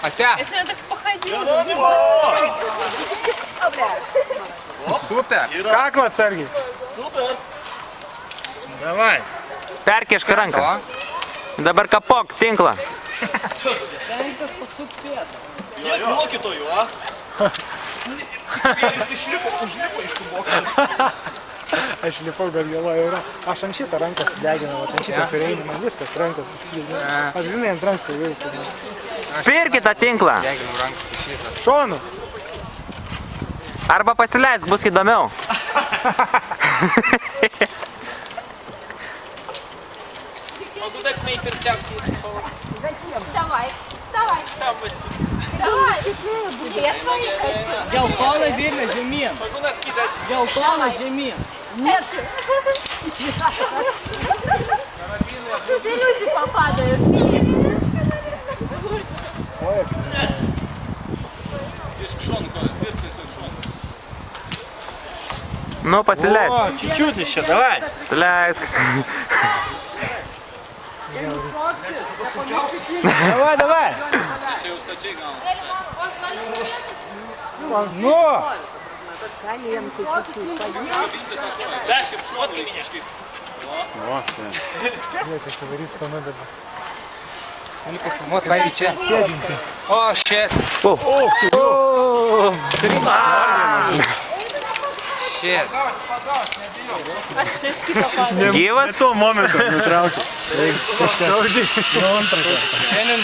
Атя! Я сегодня так походила. Супер! Как вот, Сергей? Супер! Давай. Perkiška ranka. O, Dabar kapok tinklą. Kiek mokytojų, a? Aš lipau, bet galvoju, yra. Aš ant šitą ranką deginau, ant šitą turėjimą, man viskas rankos suskydė. Aš žinai, ant rankų jau. Spirkit tą tinklą. deginau rankas iš viso. Šonu. Arba pasileisk, bus įdomiau. Давай, давай. Давай. Geltona virvė žemyn. Geltona žemyn. Нет. Люди попадают. Nu, pasileisk. О, чуть-чуть еще, давай. Pasileisk. Давай, давай. Ну! Вот, ловите. О, щет. Щет. Gyvas? Tuo momentu nutraukė. Šiandien